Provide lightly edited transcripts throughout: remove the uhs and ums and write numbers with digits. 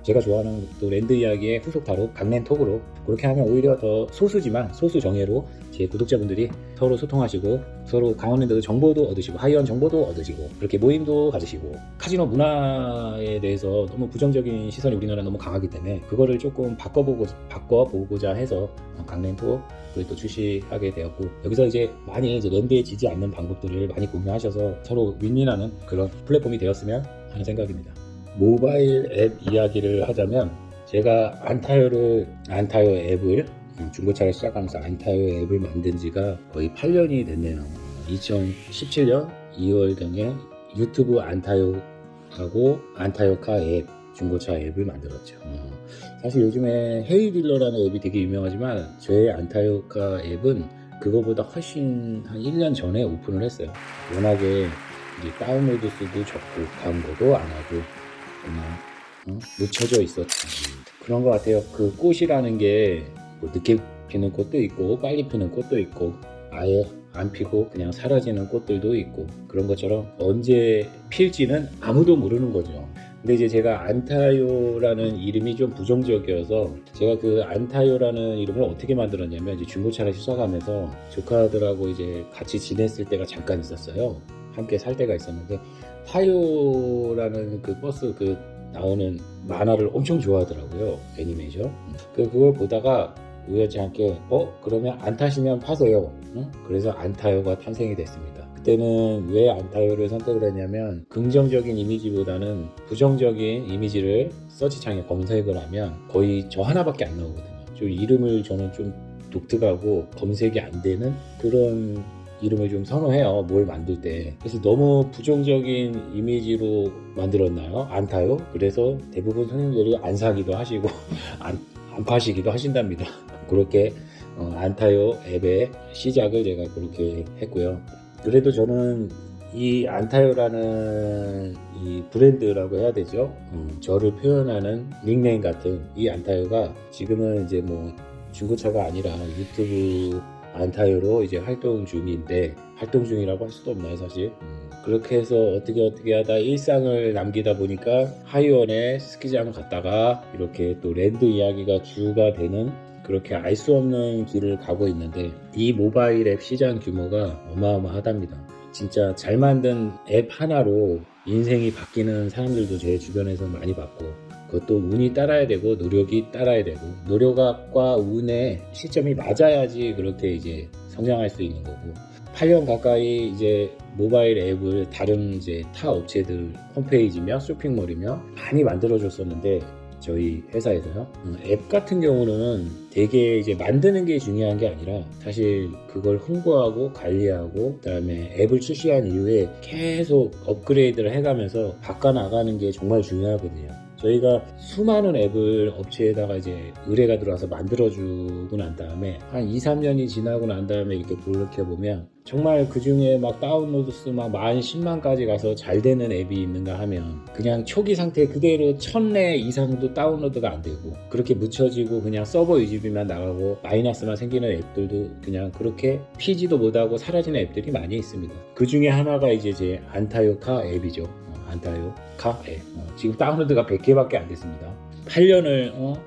제가 좋아하는 또 랜드 이야기의 후속타로 강랜톡으로 그렇게 하면 오히려 더 소수지만 소수 정예로 제 구독자분들이 서로 소통하시고 서로 강원랜드 정보도 얻으시고 하이원 정보도 얻으시고 그렇게 모임도 가지시고 카지노 문화에 대해서 너무 부정적인 시선이 우리나라 너무 강하기 때문에 그거를 조금 바꿔보고자 해서 강랜톡 또 출시하게 되었고 여기서 이제 많이 이제 랜드에 지지 않는 방법들을 많이 공유하셔서 서로 윈윈하는 그런 플랫폼이 되었으면 하는 생각입니다. 모바일 앱 이야기를 하자면 제가 안타요 앱을 중고차를 시작하면서 안타요 앱을 만든 지가 거의 8년이 됐네요. 2017년 2월경에 유튜브 안타요하고 안타요카 앱 중고차 앱을 만들었죠. 사실 요즘에 헤이딜러라는 앱이 되게 유명하지만 저의 안타요카 앱은 그거보다 훨씬 한 1년 전에 오픈을 했어요. 워낙에 이제 다운로드 수도 적고 광고도 안 하고 그냥 묻혀져 있었지. 그런 것 같아요. 그 꽃이라는 게 뭐 늦게 피는 꽃도 있고 빨리 피는 꽃도 있고 아예 안 피고 그냥 사라지는 꽃들도 있고 그런 것처럼 언제 필지는 아무도 모르는 거죠. 근데 이제 제가 안타요라는 이름이 좀 부정적이어서 제가 그 안타요라는 이름을 어떻게 만들었냐면 이제 중고차를 시작하면서 조카들하고 이제 같이 지냈을 때가 잠깐 있었어요. 함께 살 때가 있었는데 타요라는 그 버스 그 나오는 만화를 엄청 좋아하더라고요. 애니메이션. 그걸 보다가 우연치 않게 그러면 안 타시면 파세요. 그래서 안타요가 탄생이 됐습니다. 그때는 왜 안타요를 선택을 했냐면 긍정적인 이미지보다는 부정적인 이미지를 서치창에 검색을 하면 거의 저 하나밖에 안 나오거든요. 좀 이름을 저는 좀 독특하고 검색이 안 되는 그런 이름을 좀 선호해요. 뭘 만들 때. 그래서 너무 부정적인 이미지로 만들었나요? 안타요? 그래서 대부분 손님들이 안 사기도 하시고 안 파시기도 하신답니다. 그렇게 안타요 앱의 시작을 제가 그렇게 했고요. 그래도 저는 이 안타요라는 이 브랜드라고 해야 되죠. 저를 표현하는 닉네임 같은 이 안타요가 지금은 이제 뭐 중고차가 아니라 유튜브 안타요로 이제 활동 중이라고 할 수도 없나요, 사실. 그렇게 해서 어떻게 하다 일상을 남기다 보니까 하이원에 스키장 갔다가 이렇게 또 랜드 이야기가 주가 되는 그렇게 알 수 없는 길을 가고 있는데 이 모바일 앱 시장 규모가 어마어마하답니다. 진짜 잘 만든 앱 하나로 인생이 바뀌는 사람들도 제 주변에서 많이 봤고 그것도 운이 따라야 되고 노력이 따라야 되고 노력과 운의 시점이 맞아야지 그렇게 이제 성장할 수 있는 거고 8년 가까이 이제 모바일 앱을 다른 이제 타 업체들 홈페이지며 쇼핑몰이며 많이 만들어줬었는데 저희 회사에서요. 앱 같은 경우는 되게 이제 만드는 게 중요한 게 아니라 사실 그걸 홍보하고 관리하고 그다음에 앱을 출시한 이후에 계속 업그레이드를 해가면서 바꿔나가는 게 정말 중요하거든요. 저희가 수많은 앱을 업체에다가 이제 의뢰가 들어와서 만들어주고 난 다음에 한 2, 3년이 지나고 난 다음에 이렇게 돌이켜보면 정말 그 중에 막 다운로드 수 막 10,000만까지 가서 잘 되는 앱이 있는가 하면 그냥 초기 상태 그대로 1,000회 이상도 다운로드가 안 되고 그렇게 묻혀지고 그냥 서버 유지비만 나가고 마이너스만 생기는 앱들도 그냥 그렇게 피지도 못하고 사라지는 앱들이 많이 있습니다. 그 중에 하나가 이제 제 안타요카 앱이죠. 안타요카 앱. 지금 다운로드가 100개밖에 안 됐습니다. 8년을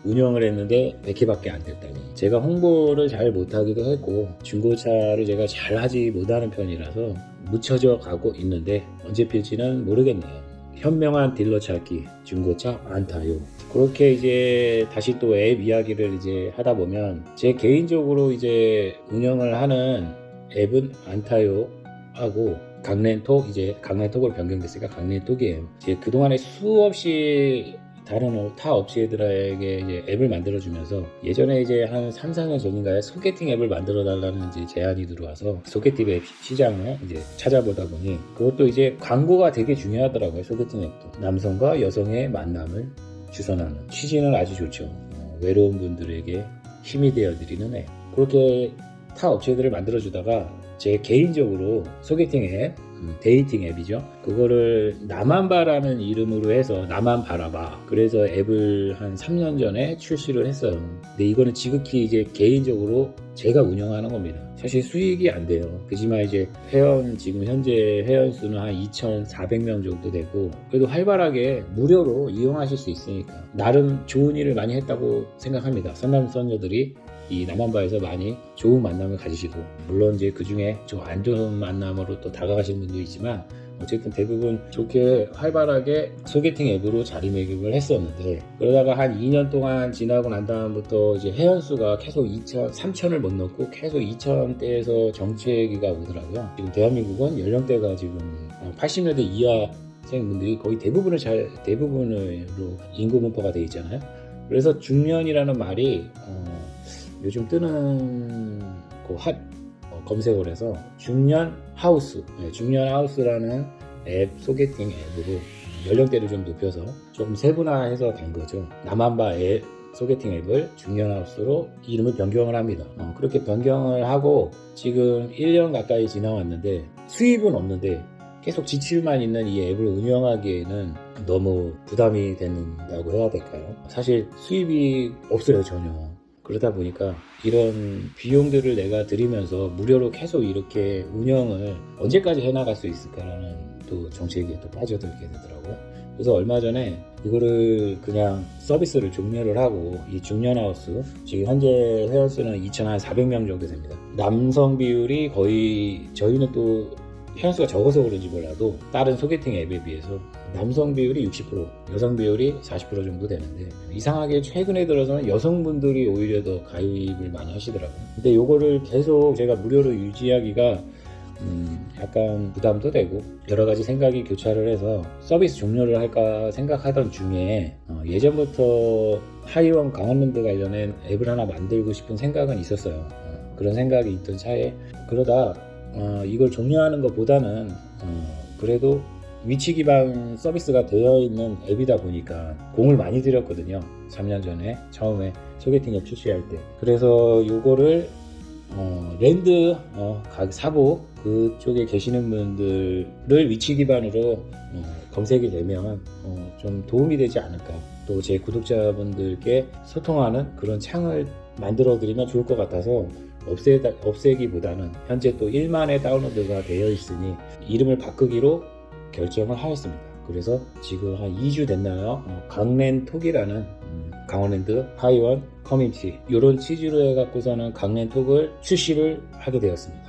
운영을 했는데 100개밖에 안 됐다니. 제가 홍보를 잘 못하기도 했고 중고차를 제가 잘 하지 못하는 편이라서 묻혀져 가고 있는데 언제 필지는 모르겠네요. 현명한 딜러 찾기 중고차 안타요. 그렇게 이제 다시 또 앱 이야기를 이제 하다 보면 제 개인적으로 이제 운영을 하는 앱은 안타요 하고 강랜톡 이제 강랜톡으로 변경됐으니까 강랜톡이에요. 이제 그동안에 수없이 다른 타 업체들에게 이제 앱을 만들어주면서 예전에 이제 한 3, 4년 전인가에 소개팅 앱을 만들어 달라는 이제 제안이 들어와서 소개팅 앱 시장을 이제 찾아보다 보니 그것도 이제 광고가 되게 중요하더라고요. 소개팅 앱도 남성과 여성의 만남을 주선하는 취지는 아주 좋죠. 외로운 분들에게 힘이 되어드리는 앱. 그렇게 타 업체들을 만들어주다가 제 개인적으로 소개팅 앱 그 데이팅 앱이죠. 그거를 나만 봐라는 이름으로 해서 나만 바라봐. 그래서 앱을 한 3년 전에 출시를 했어요. 근데 이거는 지극히 이제 개인적으로 제가 운영하는 겁니다. 사실 수익이 안 돼요. 그지만 이제 지금 현재 회원 수는 한 2,400명 정도 되고, 그래도 활발하게 무료로 이용하실 수 있으니까 나름 좋은 일을 많이 했다고 생각합니다. 선남선녀들이 이 남한바에서 많이 좋은 만남을 가지시고, 물론 이제 그 중에 좀 안 좋은 만남으로 또 다가가시는 분도 있지만, 어쨌든 대부분 좋게 활발하게 소개팅 앱으로 자리매김을 했었는데, 그러다가 한 2년 동안 지나고 난 다음부터 이제 회원수가 계속 3,000을 못 넘고 계속 2,000대에서 정체기가 오더라고요. 지금 대한민국은 연령대가 지금 80년대 이하생분들이 거의 대부분으로 인구 분포가 되어 있잖아요. 그래서 중년이라는 말이 요즘 뜨는 검색을 해서 중년 하우스라는 앱, 소개팅 앱으로 연령대를 좀 높여서 좀 세분화해서 간 거죠. 남한바 앱, 소개팅 앱을 중년 하우스로 이름을 변경을 합니다. 그렇게 변경을 하고 지금 1년 가까이 지나왔는데 수입은 없는데 계속 지출만 있는 이 앱을 운영하기에는 너무 부담이 된다고 해야 될까요? 사실 수입이 없어요, 전혀. 그러다 보니까 이런 비용들을 내가 들이면서 무료로 계속 이렇게 운영을 언제까지 해나갈 수 있을까라는 또 정책에 또 빠져들게 되더라고요. 그래서 얼마 전에 이거를 그냥 서비스를 종료를 하고, 이 중년하우스 지금 현재 회원수는 2,400명 정도 됩니다. 남성 비율이 거의, 저희는 또 회원수가 적어서 그런지 몰라도 다른 소개팅 앱에 비해서 남성 비율이 60%, 여성 비율이 40% 정도 되는데, 이상하게 최근에 들어서는 여성분들이 오히려 더 가입을 많이 하시더라고요. 근데 요거를 계속 제가 무료로 유지하기가 약간 부담도 되고 여러 가지 생각이 교차를 해서 서비스 종료를 할까 생각하던 중에 예전부터 하이원 강원랜드 관련된 앱을 하나 만들고 싶은 생각은 있었어요. 그런 생각이 있던 차에, 그러다 이걸 종료하는 것보다는 그래도 위치 기반 서비스가 되어 있는 앱이다 보니까 공을 많이 들였거든요. 3년 전에 처음에 소개팅 앱 출시할 때. 그래서 요거를 랜드 사복 그쪽에 계시는 분들을 위치 기반으로 검색이 되면 좀 도움이 되지 않을까, 또 제 구독자분들께 소통하는 그런 창을 만들어 드리면 좋을 것 같아서 없애기보다는 현재 또 1만의 다운로드가 되어 있으니 이름을 바꾸기로 결정을 하였습니다. 그래서 지금 한 2주 됐나요? 강랜톡이라는 강원랜드 하이원 커뮤니티, 이런 취지로 해갖고서는 강랜톡을 출시를 하게 되었습니다.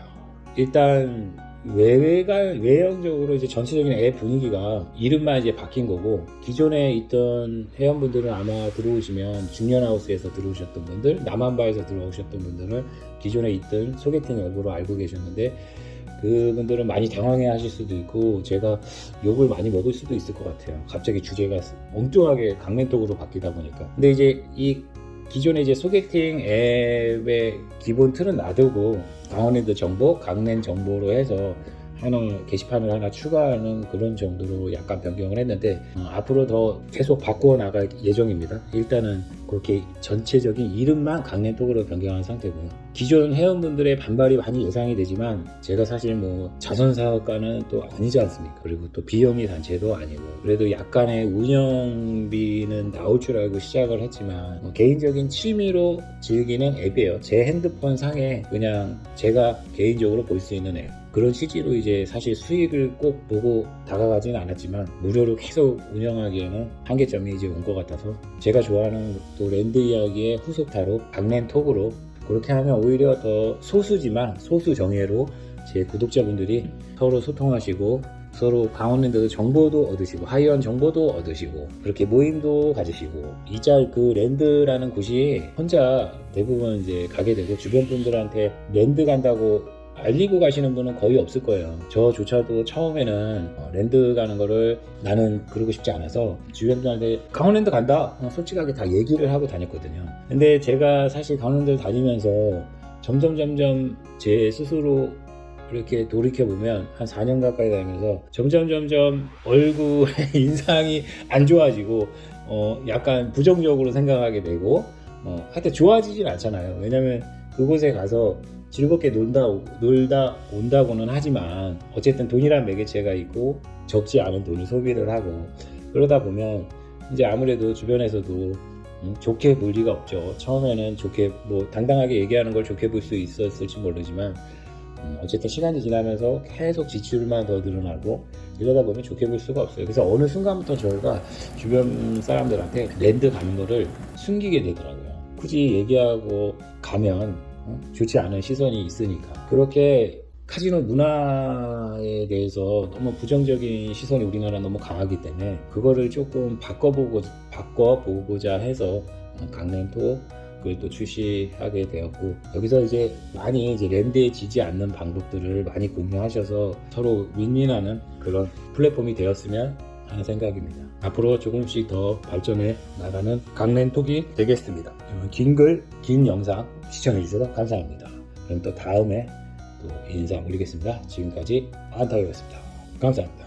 일단 외형적으로 이제 전체적인 앱 분위기가 이름만 이제 바뀐 거고, 기존에 있던 회원분들은 아마 들어오시면 중년하우스에서 들어오셨던 분들, 남한바에서 들어오셨던 분들은 기존에 있던 소개팅 앱으로 알고 계셨는데, 그분들은 많이 당황해 하실 수도 있고 제가 욕을 많이 먹을 수도 있을 것 같아요. 갑자기 주제가 엉뚱하게 강랜톡으로 바뀌다 보니까. 근데 이제 이 기존에 이제 소개팅 앱의 기본 틀은 놔두고 강원랜드 정보, 강랜 정보로 해서 하나 게시판을 하나 추가하는 그런 정도로 약간 변경을 했는데, 앞으로 더 계속 바꾸어 나갈 예정입니다. 일단은 그렇게 전체적인 이름만 강랜톡으로 변경한 상태고요. 기존 회원분들의 반발이 많이 예상이 되지만 제가 사실 뭐 자선사업가는 또 아니지 않습니까? 그리고 또 비영리 단체도 아니고, 그래도 약간의 운영비는 나올 줄 알고 시작을 했지만 개인적인 취미로 즐기는 앱이에요. 제 핸드폰 상에 그냥 제가 개인적으로 볼 수 있는 앱, 그런 취지로 이제 사실 수익을 꼭 보고 다가가지는 않았지만 무료로 계속 운영하기에는 한계점이 이제 온 것 같아서, 제가 좋아하는 또 랜드 이야기의 후속타로 강랜톡으로, 그렇게 하면 오히려 더 소수지만 소수 정예로 제 구독자분들이 서로 소통하시고 서로 강원랜드 정보도 얻으시고 하이원 정보도 얻으시고 그렇게 모임도 가지시고, 그 랜드라는 곳이 혼자 대부분 이제 가게 되고, 주변 분들한테 랜드 간다고 알리고 가시는 분은 거의 없을 거예요. 저조차도 처음에는 랜드 가는 거를 나는 그러고 싶지 않아서 주변 분들한테 강원랜드 간다 솔직하게 다 얘기를 하고 다녔거든요. 근데 제가 사실 강원랜드 다니면서 점점 제 스스로 이렇게 돌이켜보면 한 4년 가까이 다니면서 점점 얼굴의 인상이 안 좋아지고 약간 부정적으로 생각하게 되고 하여튼 좋아지진 않잖아요. 왜냐면 그곳에 가서 즐겁게 놀다 온다고는 하지만 어쨌든 돈이란 매개체가 있고 적지 않은 돈을 소비를 하고 그러다 보면 이제 아무래도 주변에서도 좋게 볼 리가 없죠. 처음에는 좋게 뭐 당당하게 얘기하는 걸 좋게 볼 수 있었을지 모르지만 어쨌든 시간이 지나면서 계속 지출만 더 늘어나고 이러다 보면 좋게 볼 수가 없어요. 그래서 어느 순간부터 저희가 주변 사람들한테 랜드 가는 거를 숨기게 되더라고요. 굳이 얘기하고 가면 좋지 않은 시선이 있으니까. 그렇게 카지노 문화에 대해서 너무 부정적인 시선이 우리나라 너무 강하기 때문에 그거를 조금 바꿔보고자 해서 강랜토 그걸 또 출시하게 되었고, 여기서 이제 많이 이제 랜드에 지지 않는 방법들을 많이 공유하셔서 서로 윈윈하는 그런 플랫폼이 되었으면 하는 생각입니다. 앞으로 조금씩 더 발전해 나가는 강랜톡이 되겠습니다. 긴 영상 시청해주셔서 감사합니다. 그럼 또 다음에 또 인사 올리겠습니다. 지금까지 안타이였습니다. 감사합니다.